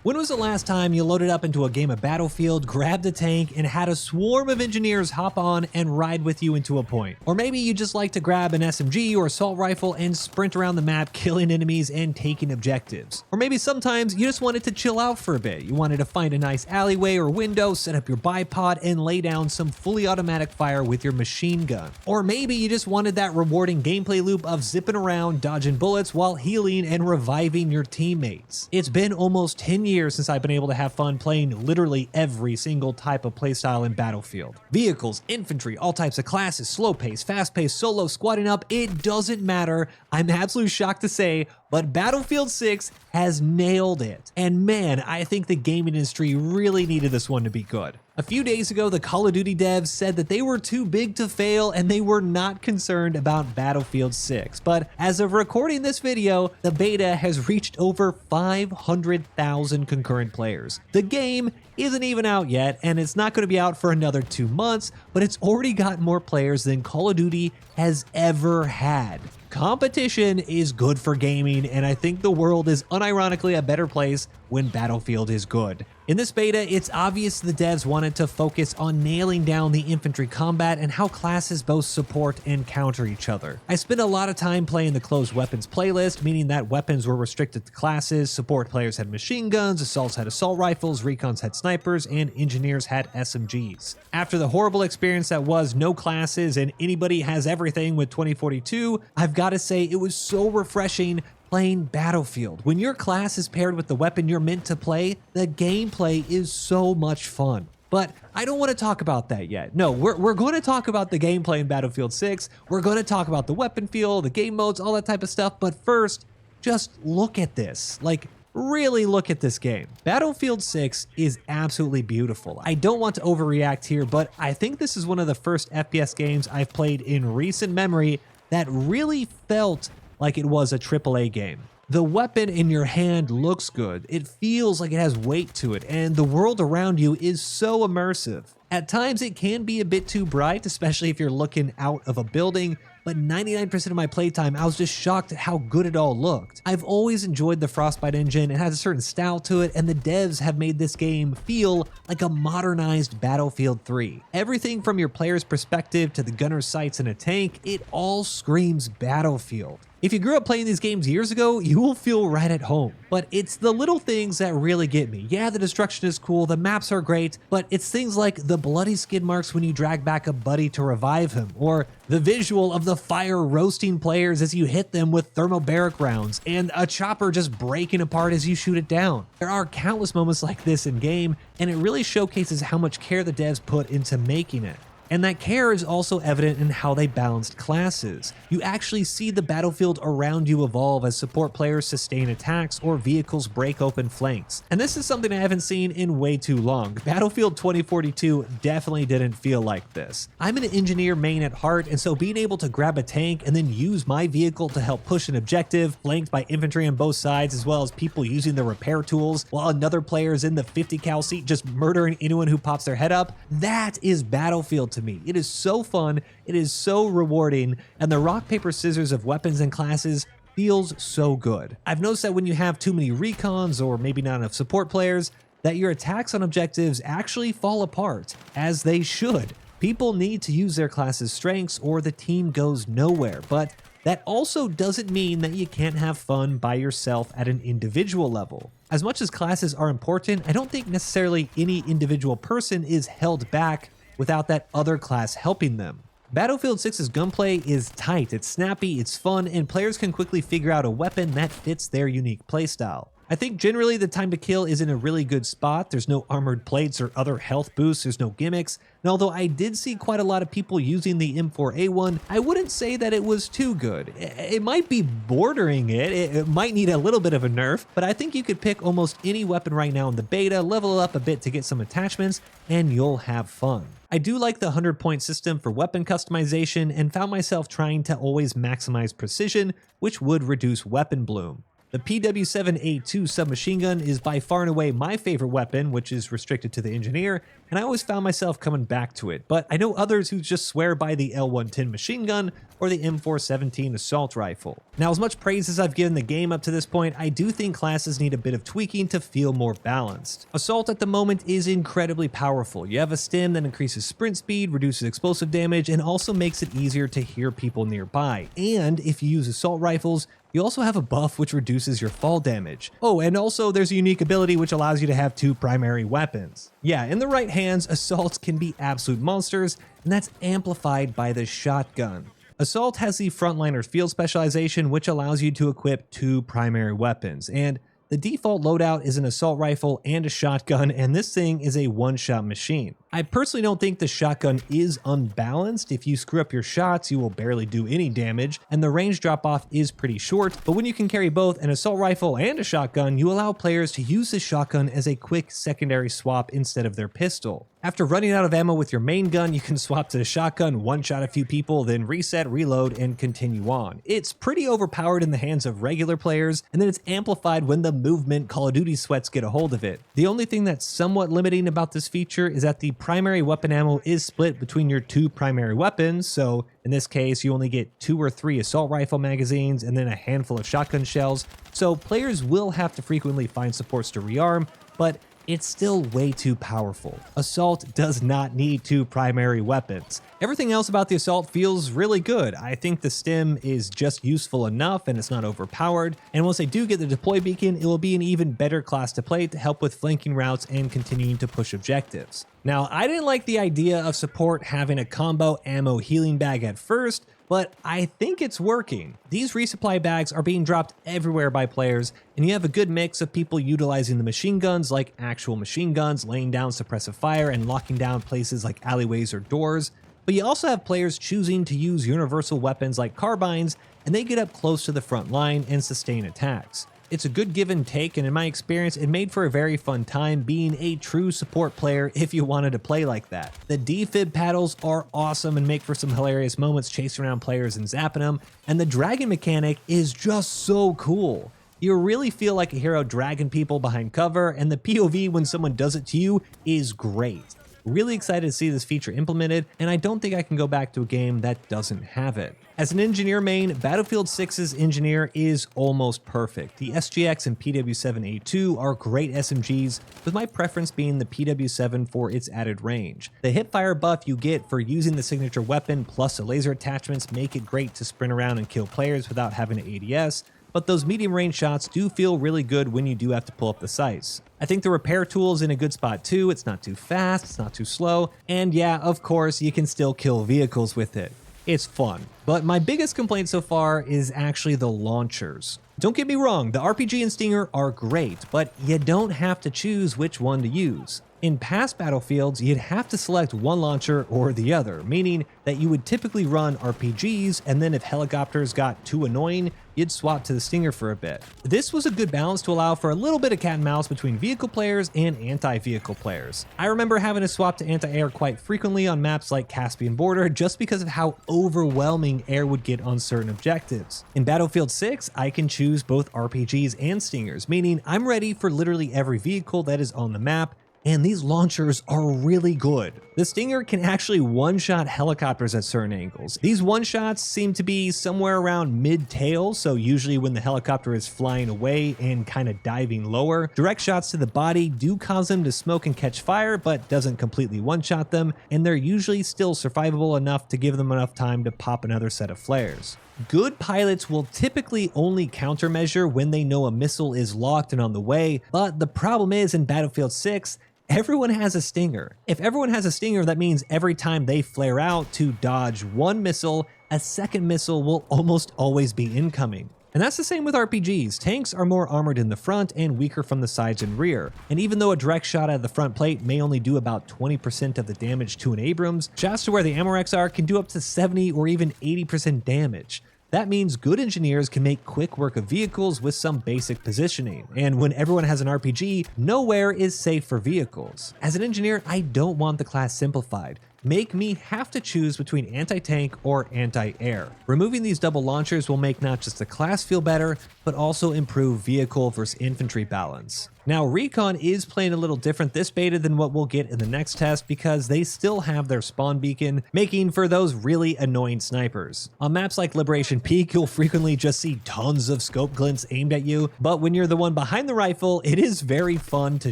When was the last time you loaded up into a game of Battlefield, grabbed a tank, and had a swarm of engineers hop on and ride with you into a point? Or maybe you just like to grab an SMG or assault rifle and sprint around the map killing enemies and taking objectives. Or maybe sometimes you just wanted to chill out for a bit. You wanted to find a nice alleyway or window, set up your bipod, and lay down some fully automatic fire with your machine gun. Or maybe you just wanted that rewarding gameplay loop of zipping around, dodging bullets while healing and reviving your teammates. It's been almost 10 years since I've been able to have fun playing literally every single type of playstyle in Battlefield. Vehicles, infantry, all types of classes, slow pace, fast pace, solo, squatting up, it doesn't matter. I'm absolutely shocked to say, but Battlefield 6 has nailed it. And man, I think the gaming industry really needed this one to be good. A few days ago, the Call of Duty devs said that they were too big to fail and they were not concerned about Battlefield 6. But as of recording this video, the beta has reached over 500,000 concurrent players. The game isn't even out yet, and it's not going to be out for another 2 months, but it's already got more players than Call of Duty has ever had. Competition is good for gaming, and I think the world is unironically a better place when Battlefield is good. In this beta, it's obvious the devs wanted to focus on nailing down the infantry combat and how classes both support and counter each other. I spent a lot of time playing the closed weapons playlist, meaning that weapons were restricted to classes, support players had machine guns, assaults had assault rifles, recons had snipers, and engineers had SMGs. After the horrible experience that was no classes and anybody has everything with 2042, I've got to say it was so refreshing playing Battlefield. When your class is paired with the weapon you're meant to play, the gameplay is so much fun. But I don't want to talk about that yet. No, we're going to talk about the gameplay in Battlefield 6. We're going to talk about the weapon feel, the game modes, all that type of stuff. But first, just look at this. Like, really look at this game. Battlefield 6 is absolutely beautiful. I don't want to overreact here, but I think this is one of the first FPS games I've played in recent memory that really felt like it was a AAA game. The weapon in your hand looks good, it feels like it has weight to it, and the world around you is so immersive. At times it can be a bit too bright, especially if you're looking out of a building, but 99% of my playtime I was just shocked at how good it all looked. I've always enjoyed the Frostbite engine, it has a certain style to it, and the devs have made this game feel like a modernized Battlefield 3. Everything from your player's perspective to the gunner's sights in a tank, it all screams Battlefield. If you grew up playing these games years ago, you will feel right at home. But it's the little things that really get me. Yeah, the destruction is cool, the maps are great, but it's things like the bloody skid marks when you drag back a buddy to revive him, or the visual of the fire roasting players as you hit them with thermobaric rounds, and a chopper just breaking apart as you shoot it down. There are countless moments like this in game, and it really showcases how much care the devs put into making it. And that care is also evident in how they balanced classes. You actually see the battlefield around you evolve as support players sustain attacks or vehicles break open flanks. And this is something I haven't seen in way too long. Battlefield 2042 definitely didn't feel like this. I'm an engineer main at heart, and so being able to grab a tank and then use my vehicle to help push an objective, flanked by infantry on both sides as well as people using the repair tools, while another player is in the 50 cal seat just murdering anyone who pops their head up, that is Battlefield to me. It is so fun, it is so rewarding, and the rock, paper, scissors of weapons and classes feels so good. I've noticed that when you have too many recons or maybe not enough support players, that your attacks on objectives actually fall apart, as they should. People need to use their class's strengths or the team goes nowhere, but that also doesn't mean that you can't have fun by yourself at an individual level. As much as classes are important, I don't think necessarily any individual person is held back without that other class helping them. Battlefield 6's gunplay is tight, it's snappy, it's fun, and players can quickly figure out a weapon that fits their unique playstyle. I think generally the time to kill is in a really good spot. There's no armored plates or other health boosts, there's no gimmicks, and although I did see quite a lot of people using the M4A1, I wouldn't say that it was too good. It might be bordering it, it might need a little bit of a nerf, but I think you could pick almost any weapon right now in the beta, level it up a bit to get some attachments, and you'll have fun. I do like the 100-point system for weapon customization and found myself trying to always maximize precision, which would reduce weapon bloom. The PW7A2 submachine gun is by far and away my favorite weapon, which is restricted to the engineer, and I always found myself coming back to it, but I know others who just swear by the L110 machine gun or the M417 assault rifle. Now, as much praise as I've given the game up to this point, I do think classes need a bit of tweaking to feel more balanced. Assault at the moment is incredibly powerful. You have a stim that increases sprint speed, reduces explosive damage, and also makes it easier to hear people nearby. And if you use assault rifles, you also have a buff which reduces your fall damage. Oh, and also there's a unique ability which allows you to have 2 primary weapons. Yeah, in the right hands, assaults can be absolute monsters, and that's amplified by the shotgun. Assault has the Frontliner's field specialization, which allows you to equip 2 primary weapons, and the default loadout is an assault rifle and a shotgun, and this thing is a one-shot machine. I personally don't think the shotgun is unbalanced. If you screw up your shots, you will barely do any damage, and the range drop-off is pretty short, but when you can carry both an assault rifle and a shotgun, you allow players to use the shotgun as a quick secondary swap instead of their pistol. After running out of ammo with your main gun, you can swap to the shotgun, one-shot a few people, then reset, reload, and continue on. It's pretty overpowered in the hands of regular players, and then it's amplified when the movement Call of Duty sweats get a hold of it. The only thing that's somewhat limiting about this feature is that the primary weapon ammo is split between your 2 primary weapons, so in this case you only get 2 or 3 assault rifle magazines and then a handful of shotgun shells, so players will have to frequently find supports to rearm, but it's still way too powerful. Assault does not need 2 primary weapons. Everything else about the Assault feels really good. I think the stim is just useful enough and it's not overpowered, and once I do get the deploy beacon, it will be an even better class to play to help with flanking routes and continuing to push objectives. Now, I didn't like the idea of support having a combo ammo healing bag at first, but I think it's working. These resupply bags are being dropped everywhere by players, and you have a good mix of people utilizing the machine guns like actual machine guns, laying down suppressive fire, and locking down places like alleyways or doors. But you also have players choosing to use universal weapons like carbines, and they get up close to the front line and sustain attacks. It's a good give and take, and in my experience, it made for a very fun time being a true support player if you wanted to play like that. The defib paddles are awesome and make for some hilarious moments chasing around players and zapping them, and the dragon mechanic is just so cool. You really feel like a hero dragging people behind cover, and the POV when someone does it to you is great. Really excited to see this feature implemented, and I don't think I can go back to a game that doesn't have it. As an engineer main, Battlefield 6's engineer is almost perfect. The SGX and PW7A2 are great SMGs, with my preference being the PW7 for its added range. The hipfire buff you get for using the signature weapon plus the laser attachments make it great to sprint around and kill players without having to ADS, but those medium range shots do feel really good when you do have to pull up the sights. I think the repair tool is in a good spot too. It's not too fast, it's not too slow, and yeah, of course, you can still kill vehicles with it. It's fun. But my biggest complaint so far is actually the launchers. Don't get me wrong, the RPG and Stinger are great, but you don't have to choose which one to use. In past Battlefields, you'd have to select one launcher or the other, meaning that you would typically run RPGs, and then if helicopters got too annoying, you'd swap to the Stinger for a bit. This was a good balance to allow for a little bit of cat and mouse between vehicle players and anti-vehicle players. I remember having to swap to anti-air quite frequently on maps like Caspian Border just because of how overwhelming air would get on certain objectives. In Battlefield 6, I can choose both RPGs and Stingers, meaning I'm ready for literally every vehicle that is on the map, and these launchers are really good. The Stinger can actually one-shot helicopters at certain angles. These one-shots seem to be somewhere around mid-tail, so usually when the helicopter is flying away and kind of diving lower. Direct shots to the body do cause them to smoke and catch fire, but doesn't completely one-shot them, and they're usually still survivable enough to give them enough time to pop another set of flares. Good pilots will typically only countermeasure when they know a missile is locked and on the way, but the problem is in Battlefield 6, everyone has a Stinger. If everyone has a Stinger, that means every time they flare out to dodge one missile, a second missile will almost always be incoming. And that's the same with RPGs. Tanks are more armored in the front and weaker from the sides and rear. And even though a direct shot at the front plate may only do about 20% of the damage to an Abrams, shots to where the AMORUS are can do up to 70 or even 80% damage. That means good engineers can make quick work of vehicles with some basic positioning, and when everyone has an RPG, nowhere is safe for vehicles. As an engineer, I don't want the class simplified. make me have to choose between anti-tank or anti-air. Removing these double launchers will make not just the class feel better, but also improve vehicle versus infantry balance. Now, Recon is playing a little different this beta than what we'll get in the next test because they still have their spawn beacon, making for those really annoying snipers. On maps like Liberation Peak, you'll frequently just see tons of scope glints aimed at you, but when you're the one behind the rifle, it is very fun to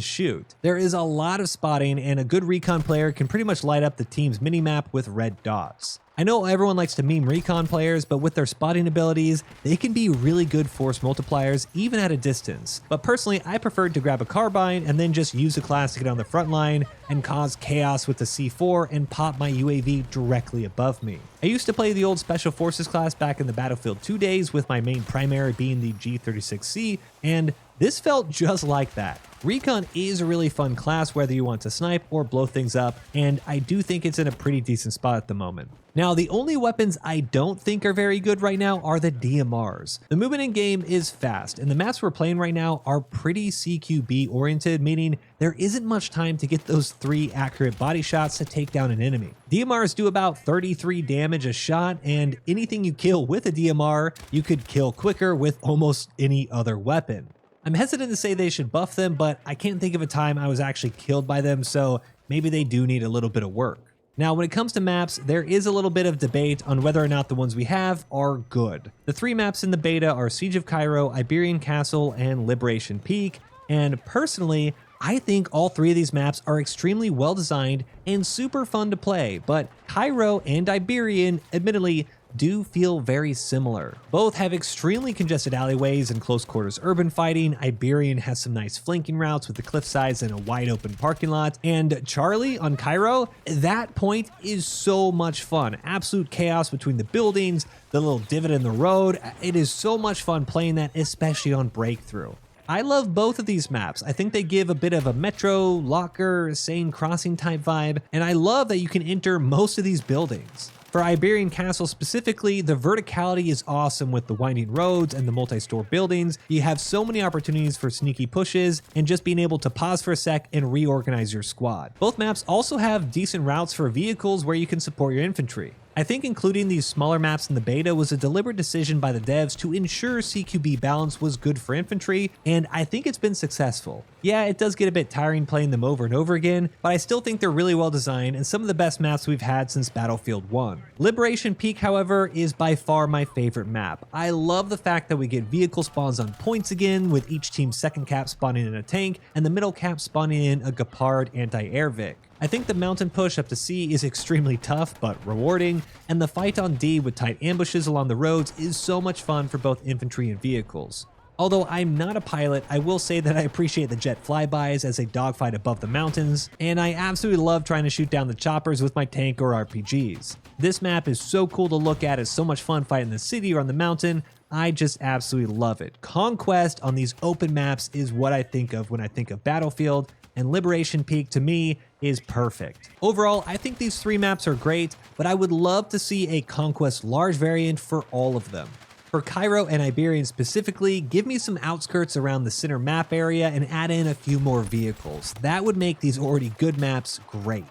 shoot. There is a lot of spotting, and a good Recon player can pretty much light up the team's minimap with red dots. I know everyone likes to meme Recon players, but with their spotting abilities, they can be really good force multipliers even at a distance. But personally, I preferred to grab a carbine and then just use a class to get on the front line and cause chaos with the C4 and pop my UAV directly above me. I used to play the old Special Forces class back in the Battlefield 2 days with my main primary being the G36C, and this felt just like that. Recon is a really fun class whether you want to snipe or blow things up, and I do think it's in a pretty decent spot at the moment. Now, the only weapons I don't think are very good right now are the DMRs. The movement in game is fast, and the maps we're playing right now are pretty CQB oriented, meaning there isn't much time to get those 3 accurate body shots to take down an enemy. DMRs do about 33 damage a shot, and anything you kill with a DMR, you could kill quicker with almost any other weapon. I'm hesitant to say they should buff them, but I can't think of a time I was actually killed by them, so maybe they do need a little bit of work. Now, when it comes to maps, there is a little bit of debate on whether or not the ones we have are good. The 3 maps in the beta are Siege of Cairo, Iberian Castle, and Liberation Peak, and personally, I think all 3 of these maps are extremely well designed and super fun to play, but Cairo and Iberian, admittedly, do feel very similar. Both have extremely congested alleyways and close quarters urban fighting. Iberian has some nice flanking routes with the cliff sides and a wide open parking lot. And Charlie on Cairo, that point is so much fun. Absolute chaos between the buildings, the little divot in the road. It is so much fun playing that, especially on Breakthrough. I love both of these maps. I think they give a bit of a Metro, Locker, Sane Crossing type vibe, and I love that you can enter most of these buildings. For Iberian Castle specifically, the verticality is awesome with the winding roads and the multi-store buildings. You have so many opportunities for sneaky pushes and just being able to pause for a sec and reorganize your squad. Both maps also have decent routes for vehicles where you can support your infantry. I think including these smaller maps in the beta was a deliberate decision by the devs to ensure CQB balance was good for infantry, and I think it's been successful. Yeah, it does get a bit tiring playing them over and over again, but I still think they're really well designed and some of the best maps we've had since Battlefield 1. Liberation Peak, however, is by far my favorite map. I love the fact that we get vehicle spawns on points again, with each team's second cap spawning in a tank and the middle cap spawning in a Gepard anti-air Vic. I think the mountain push up to C is extremely tough but rewarding, and the fight on D with tight ambushes along the roads is so much fun for both infantry and vehicles. Although I'm not a pilot, I will say that I appreciate the jet flybys as they dogfight above the mountains, and I absolutely love trying to shoot down the choppers with my tank or RPGs. This map is so cool to look at, it's so much fun fighting the city or on the mountain. I just absolutely love it. Conquest on these open maps is what I think of when I think of Battlefield, and Liberation Peak to me is perfect. Overall, I think these 3 maps are great, but I would love to see a Conquest large variant for all of them. For Cairo and Iberian specifically, give me some outskirts around the center map area and add in a few more vehicles. That would make these already good maps great.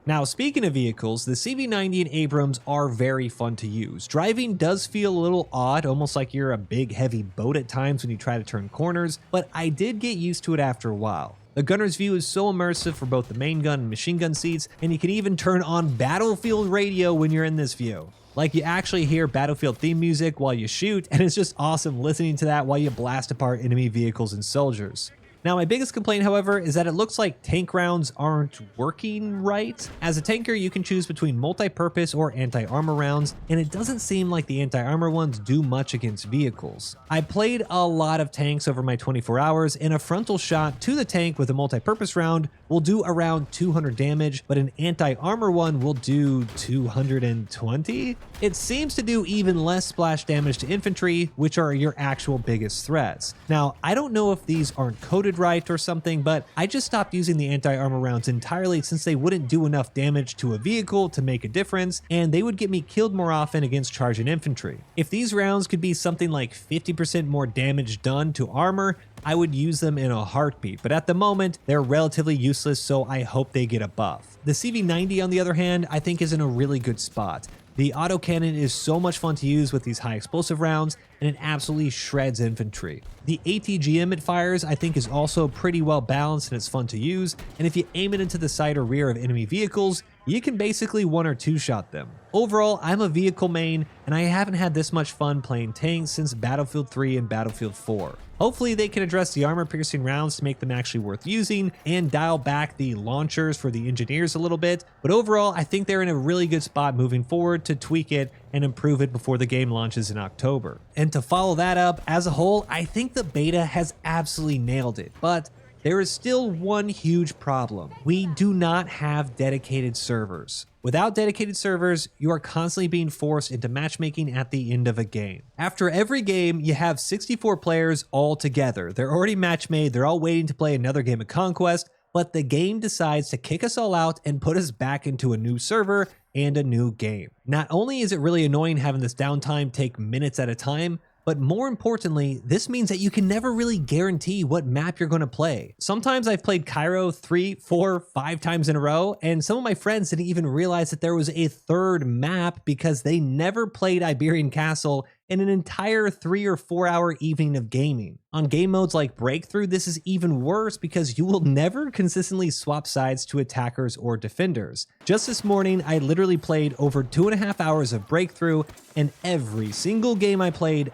Now, speaking of vehicles, the CV90 and Abrams are very fun to use. Driving does feel a little odd, almost like you're a big heavy boat at times when you try to turn corners, but I did get used to it after a while. The gunner's view is so immersive for both the main gun and machine gun seats, and you can even turn on Battlefield radio when you're in this view. Like, you actually hear Battlefield theme music while you shoot, and it's just awesome listening to that while you blast apart enemy vehicles and soldiers. Now, my biggest complaint, however, is that it looks like tank rounds aren't working right. As a tanker, you can choose between multi-purpose or anti-armor rounds, and it doesn't seem like the anti-armor ones do much against vehicles. I played a lot of tanks over my 24 hours, and a frontal shot to the tank with a multi-purpose round will do around 200 damage, but an anti-armor one will do 220? It seems to do even less splash damage to infantry, which are your actual biggest threats. Now, I don't know if these aren't coded right or something, but I just stopped using the anti-armor rounds entirely since they wouldn't do enough damage to a vehicle to make a difference, and they would get me killed more often against charging infantry. If these rounds could be something like 50% more damage done to armor, I would use them in a heartbeat, but at the moment, they're relatively useless, so I hope they get a buff. The CV90, on the other hand, I think is in a really good spot. The autocannon is so much fun to use with these high explosive rounds, and it absolutely shreds infantry. The ATGM it fires I think is also pretty well balanced and it's fun to use, and if you aim it into the side or rear of enemy vehicles, you can basically 1 or 2 shot them. Overall, I'm a vehicle main, and I haven't had this much fun playing tanks since Battlefield 3 and Battlefield 4. Hopefully they can address the armor-piercing rounds to make them actually worth using, and dial back the launchers for the engineers a little bit, but overall I think they're in a really good spot moving forward to tweak it and improve it before the game launches in October. And to follow that up, as a whole, I think the beta has absolutely nailed it, but there is still one huge problem. We do not have dedicated servers. Without dedicated servers, you are constantly being forced into matchmaking at the end of a game. After every game, you have 64 players all together. They're already match-made, they're all waiting to play another game of Conquest, but the game decides to kick us all out and put us back into a new server and a new game. Not only is it really annoying having this downtime take minutes at a time, but more importantly, this means that you can never really guarantee what map you're going to play. Sometimes I've played Cairo 3, 4, 5 times in a row, and some of my friends didn't even realize that there was a third map because they never played Iberian Castle in an entire 3 or 4 hour evening of gaming. On game modes like Breakthrough, this is even worse because you will never consistently swap sides to attackers or defenders. Just this morning, I literally played over 2.5 hours of Breakthrough, and every single game I played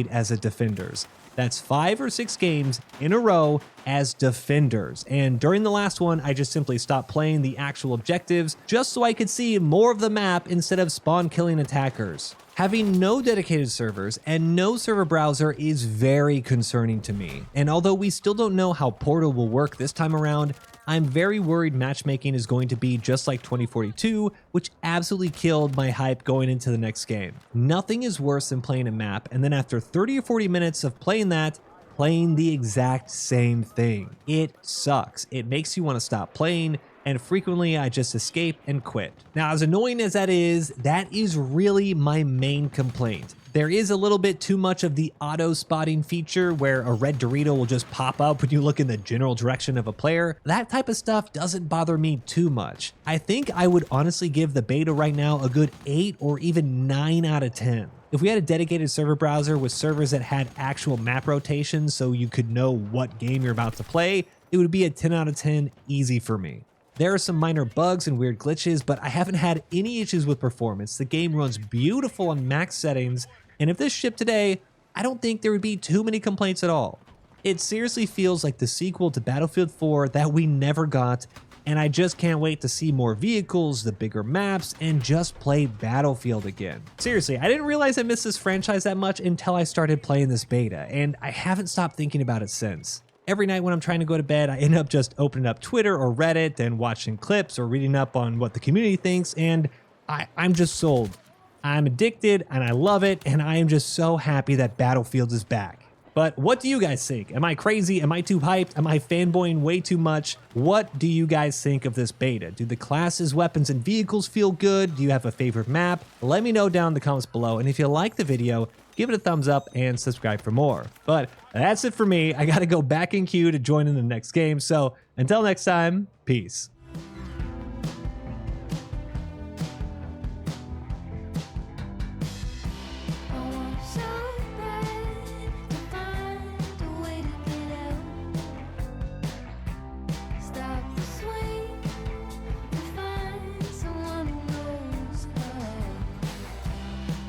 as a defenders. That's 5 or 6 games in a row as defenders. And during the last one, I just simply stopped playing the actual objectives just so I could see more of the map instead of spawn killing attackers. Having no dedicated servers and no server browser is very concerning to me. And although we still don't know how Portal will work this time around, I'm very worried matchmaking is going to be just like 2042, which absolutely killed my hype going into the next game. Nothing is worse than playing a map, and then after 30 or 40 minutes of playing that, playing the exact same thing. It sucks. It makes you want to stop playing, and frequently I just escape and quit. Now, as annoying as that is really my main complaint. There is a little bit too much of the auto spotting feature where a red Dorito will just pop up when you look in the general direction of a player. That type of stuff doesn't bother me too much. I think I would honestly give the beta right now a good 8 or even 9 out of 10. If we had a dedicated server browser with servers that had actual map rotations so you could know what game you're about to play, it would be a 10 out of 10 easy for me. There are some minor bugs and weird glitches, but I haven't had any issues with performance. The game runs beautiful on max settings, and if this shipped today, I don't think there would be too many complaints at all. It seriously feels like the sequel to Battlefield 4 that we never got, and I just can't wait to see more vehicles, the bigger maps, and just play Battlefield again. Seriously, I didn't realize I missed this franchise that much until I started playing this beta, and I haven't stopped thinking about it since. Every night when I'm trying to go to bed, I end up just opening up Twitter or Reddit and watching clips or reading up on what the community thinks, and I'm just sold. I'm addicted and I love it, and I am just so happy that Battlefield is back. But what do you guys think? Am I crazy? Am I too hyped? Am I fanboying way too much? What do you guys think of this beta? Do the classes, weapons, and vehicles feel good? Do you have a favorite map? Let me know down in the comments below, and if you like the video, give it a thumbs up and subscribe for more. But that's it for me. I gotta go back in queue to join in the next game, so until next time, peace.